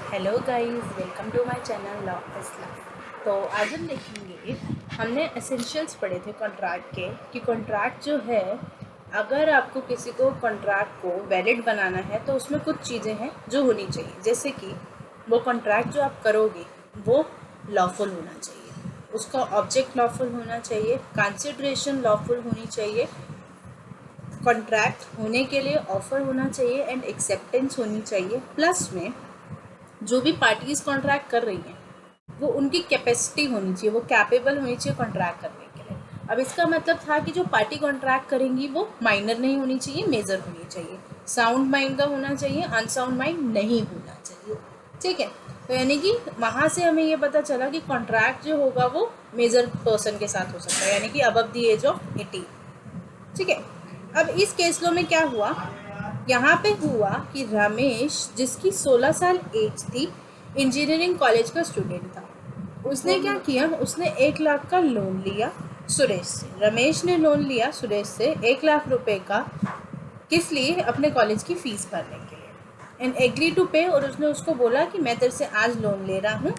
Hello guys, welcome to my channel law is love. तो आज हम देखेंगे, हमने एसेंशियल्स पढ़े थे कॉन्ट्रैक्ट के कि कॉन्ट्रैक्ट जो है, अगर आपको किसी को कॉन्ट्रैक्ट को वैलिड बनाना है तो उसमें कुछ चीज़ें हैं जो होनी चाहिए। जैसे कि वो कॉन्ट्रैक्ट जो आप करोगे वो लॉफुल होना चाहिए, उसका ऑब्जेक्ट लॉफुल होना चाहिए, कंसिडरेशन लॉफुल होनी चाहिए, कॉन्ट्रैक्ट होने के लिए ऑफर होना चाहिए एंड एक्सेप्टेंस होनी चाहिए। प्लस में जो भी पार्टीज कॉन्ट्रैक्ट कर रही हैं वो उनकी कैपेसिटी होनी चाहिए, वो कैपेबल होनी चाहिए कॉन्ट्रैक्ट करने के लिए। अब इसका मतलब था कि जो पार्टी कॉन्ट्रैक्ट करेंगी वो माइनर नहीं होनी चाहिए, मेजर होनी चाहिए, साउंड माइंड का होना चाहिए, अनसाउंड माइंड नहीं होना चाहिए। ठीक है, तो यानी कि वहाँ से हमें ये पता चला कि कॉन्ट्रैक्ट जो होगा वो मेजर पर्सन के साथ हो सकता है, यानी कि अबव द एज ऑफ 18। ठीक है, अब इस केस लो में क्या हुआ, यहाँ पे हुआ कि रमेश, जिसकी 16 साल एज थी, इंजीनियरिंग कॉलेज का स्टूडेंट था। उसने क्या किया, उसने 1 लाख का लोन लिया सुरेश से। रमेश ने लोन लिया सुरेश से 1 लाख रुपए का, किस लिए? अपने कॉलेज की फीस भरने के लिए। एंड एग्री टू पे, और उसने उसको बोला कि मैं तेरे से आज लोन ले रहा हूँ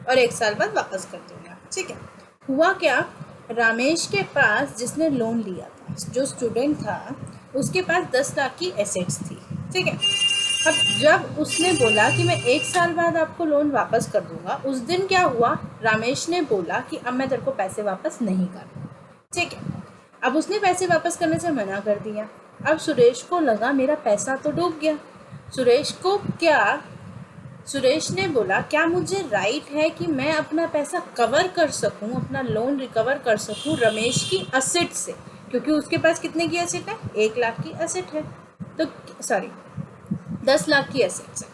और 1 साल बाद वापस कर दूँगा। ठीक है, हुआ क्या, रमेश के पास, जिसने लोन लिया था, जो स्टूडेंट था, उसके पास 10 लाख की एसेट्स थी। ठीक है, अब जब उसने बोला कि मैं 1 साल बाद आपको लोन वापस कर दूंगा, उस दिन क्या हुआ, रमेश ने बोला कि अब मैं तेरे को पैसे वापस नहीं कर। ठीक है, अब उसने पैसे वापस करने से मना कर दिया। अब सुरेश को लगा मेरा पैसा तो डूब गया। सुरेश ने बोला क्या मुझे राइट है कि मैं अपना पैसा कवर कर सकूं, अपना लोन रिकवर कर सकूं रमेश की असेट से, क्योंकि उसके पास कितने की असेट है, 1 लाख की असेट है, तो सॉरी 10 लाख की एसेट्स है।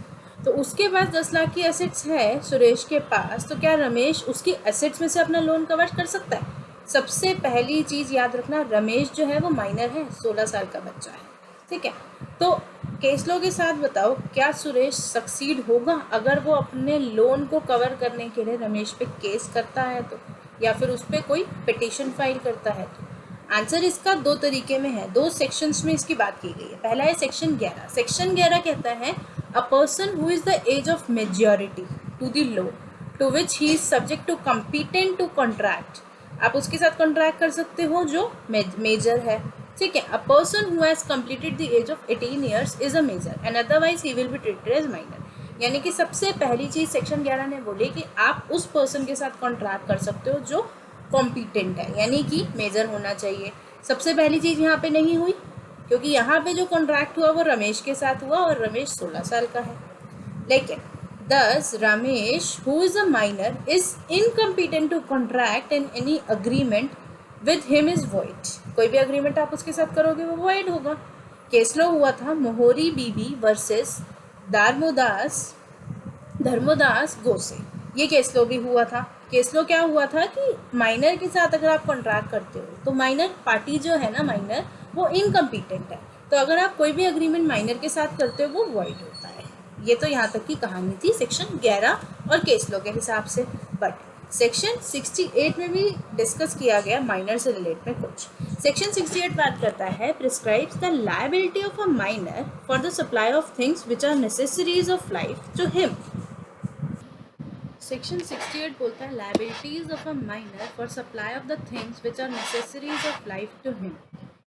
तो उसके पास 10 लाख की एसेट्स है सुरेश के पास, तो क्या रमेश उसकी एसेट्स में से अपना लोन कवर कर सकता है? सबसे पहली चीज़ याद रखना, रमेश जो है वो माइनर है, 16 साल का बच्चा है। ठीक है, तो केस लो के साथ बताओ, क्या सुरेश सक्सीड होगा अगर वो अपने लोन को कवर करने के लिए रमेश पे केस करता है तो, या फिर उस पर कोई पिटिशन फाइल करता है तो? आंसर इसका 2 तरीके में है, 2 सेक्शंस में इसकी बात की गई है। पहला है सेक्शन 11। सेक्शन 11 कहता है a person who is the age of majority to the law to which he is subject to competent to contract. आप उसके साथ कॉन्ट्रैक्ट कर सकते हो जो मेजर है। ठीक है, a person who has completed the age of 18 years is a major and otherwise he will be treated as minor. यानी कि सबसे पहली चीज़ सेक्शन 11 ने बोली कि आप उस पर्सन के साथ कॉन्ट्रैक्ट कर सकते हो जो कॉम्पिटेंट है, यानी कि मेजर होना चाहिए। सबसे पहली चीज़ यहाँ पे नहीं हुई, क्योंकि यहाँ पे जो कॉन्ट्रैक्ट हुआ वो रमेश के साथ हुआ और रमेश 16 साल का है। लेकिन thus Ramesh, who is a minor, is incompetent to contract and any agreement with him is void। कोई भी अग्रीमेंट आप उसके साथ करोगे वो void होगा। केस लो हुआ था मोहरी बीबी वर्सेस धर्मोदास गोसे, ये केस लो भी हुआ था। केस लो क्या हुआ था कि माइनर के साथ अगर आप कॉन्ट्रैक्ट करते हो तो माइनर पार्टी जो है ना, माइनर, वो इनकम्पिटेंट है, तो अगर आप कोई भी अग्रीमेंट माइनर के साथ करते हो वो वॉइड होता है। ये तो यहाँ तक की कहानी थी सेक्शन 11 और केस लो के हिसाब से। बट सेक्शन 68 में भी डिस्कस किया गया माइनर से रिलेट में कुछ। सेक्शन 68 बात करता है prescribes the liability of a minor for the supply of things which are necessaries of life to him. Section 68 बोलता है liabilities of a minor for supply of the things which are necessaries of life to him.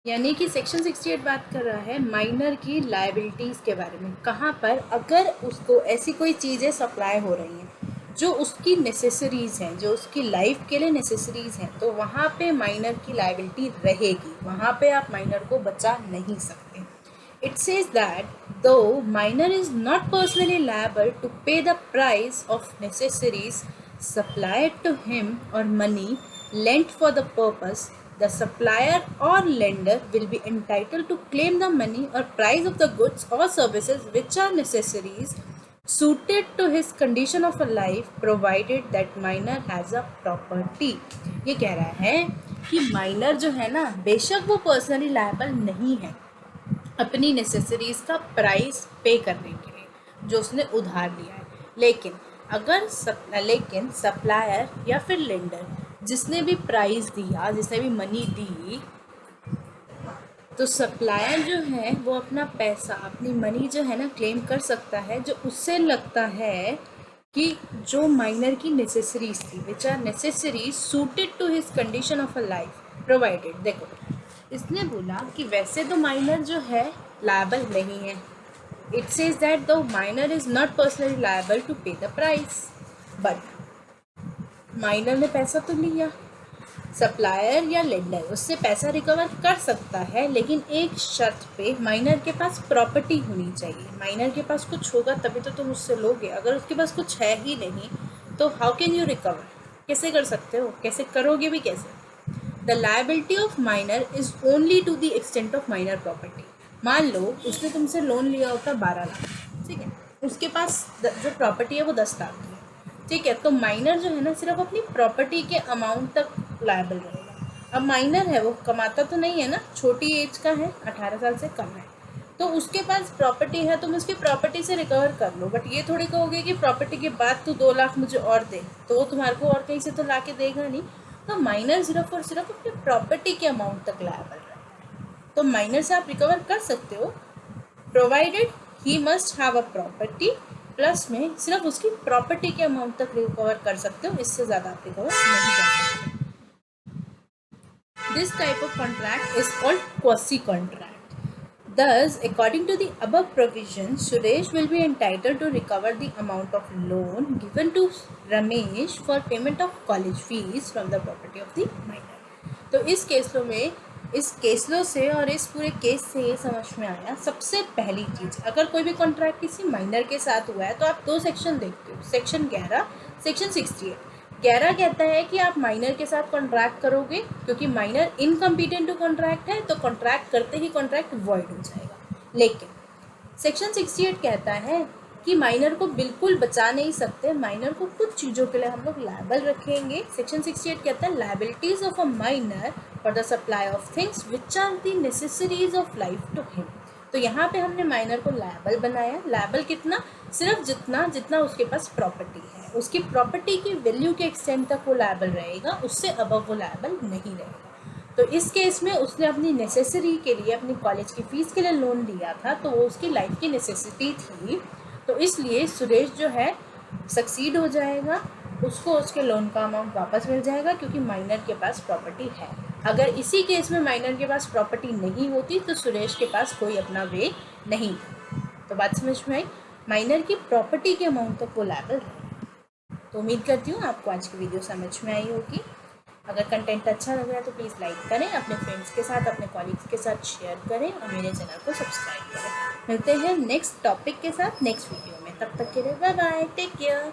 यानी कि section 68 बात कर रहा है minor की liabilities के बारे में। कहाँ पर? अगर उसको ऐसी कोई चीज़ें सप्लाई हो रही हैं जो उसकी नेसेसरीज़ हैं, जो उसकी लाइफ के लिए नेसेसरीज़ हैं, तो वहाँ पे माइनर की लायबिलिटी रहेगी, वहाँ पे आप माइनर को बचा नहीं सकते। It says that though minor is not personally liable to pay the price of necessaries supplied to him or money lent for the purpose, the supplier or lender will be entitled to claim the money or price of the goods or services which are necessaries suited to his condition of a life provided that minor has a property। ये कह रहा है कि minor जो है ना, बेशक वो पर्सनली लायबल नहीं है अपनी नेसेसरीज़ का प्राइस पे करने के लिए जो उसने उधार लिया है, लेकिन सप्लायर या फिर लेंडर जिसने भी प्राइस दिया, जिसने भी मनी दी, तो सप्लायर जो है वो अपना पैसा, अपनी मनी जो है ना क्लेम कर सकता है जो उससे लगता है कि जो माइनर की नेसेसरीज थी, which are necessaries suited to his condition of a life provided. देखो इसने बोला कि वैसे तो माइनर जो है लायबल नहीं है, it says that the minor is not personally liable to pay the price, but minor ने पैसा तो लिया, सप्लायर या लेंडर उससे पैसा रिकवर कर सकता है, लेकिन एक शर्त पे, माइनर के पास प्रॉपर्टी होनी चाहिए। माइनर के पास कुछ होगा तभी तो तुम उससे लोगे, अगर उसके पास कुछ है ही नहीं तो हाउ कैन यू रिकवर, कैसे कर सकते हो, कैसे करोगे भी कैसे। The liability of minor is only to the extent of minor property. मान लो उसने तुमसे लोन लिया होता 12 लाख, ठीक है, उसके पास जो प्रॉपर्टी है वो 10 लाख की है, ठीक है, तो माइनर जो है ना सिर्फ अपनी प्रॉपर्टी के अमाउंट तक लायबल रहेगा। अब माइनर है, वो कमाता तो नहीं है ना, छोटी एज का है, 18 साल से कम है, तो उसके पास प्रॉपर्टी है, तुम उसकी प्रॉपर्टी से रिकवर कर लो, बट ये थोड़ी कहोगे कि प्रॉपर्टी के बाद तू 2 लाख मुझे और दे, तो वो तुम्हारे को और कहीं से तो ला के देगा नहीं। तो माइनर सिर्फ और सिर्फ अपनी प्रॉपर्टी के अमाउंट तक लायबल रहता है। तो माइनर से आप रिकवर कर सकते हो, provided he must have a property, plus में सिर्फ उसकी प्रॉपर्टी के अमाउंट तक रिकवर कर सकते हो, इससे ज़्यादा आप रिकवर नहीं कर सकते। This type of contract is called quasi-contract. Thus, according to the above provision, Suresh will be entitled to recover the amount of loan given to Ramesh for payment of college fees from the property of the minor. तो इस केसों में, इस केसों से और इस पूरे केस से ये समझ में आया, सबसे पहली चीज़, अगर कोई भी कॉन्ट्रैक्ट किसी माइनर के साथ हुआ है तो आप 2 सेक्शन देखते हो, सेक्शन 11, सेक्शन 68। 11 कहता है कि आप माइनर के साथ कॉन्ट्रैक्ट करोगे, क्योंकि माइनर इनकम्पिटेंट टू कॉन्ट्रैक्ट है, तो कॉन्ट्रैक्ट करते ही कॉन्ट्रैक्ट वॉइड हो जाएगा। लेकिन सेक्शन 68 कहता है कि माइनर को बिल्कुल बचा नहीं सकते, माइनर को कुछ चीज़ों के लिए हम लोग लायबल रखेंगे। सेक्शन 68 कहता है liabilities of a minor for the supply of things which are the necessaries of life to him. तो यहाँ पे हमने माइनर को लायबल बनाया। लायबल कितना? सिर्फ जितना जितना उसके पास प्रॉपर्टी है, उसकी प्रॉपर्टी की वैल्यू के एक्सटेंट तक वो लायबल रहेगा, उससे अबव वो लायबल नहीं रहेगा। तो इस केस में उसने अपनी नेसेसरी के लिए, अपनी कॉलेज की फ़ीस के लिए लोन लिया था, तो वो उसकी लाइफ की नेसेसिटी थी, तो इसलिए सुरेश जो है सक्सीड हो जाएगा, उसको उसके लोन का अमाउंट वापस मिल जाएगा, क्योंकि माइनर के पास प्रॉपर्टी है। अगर इसी केस में माइनर के पास प्रॉपर्टी नहीं होती तो सुरेश के पास कोई अपना वे नहीं था। तो बात समझ में आई, माइनर की प्रॉपर्टी के अमाउंट तक वो लायबल है। तो उम्मीद करती हूँ आपको आज की वीडियो समझ में आई होगी। अगर कंटेंट अच्छा लग रहा है तो प्लीज़ लाइक करें, अपने फ्रेंड्स के साथ, अपने कॉलीग्स के साथ शेयर करें और मेरे चैनल को सब्सक्राइब करें। मिलते हैं नेक्स्ट टॉपिक के साथ नेक्स्ट वीडियो में, तब तक के लिए बाय बाय, टेक केयर।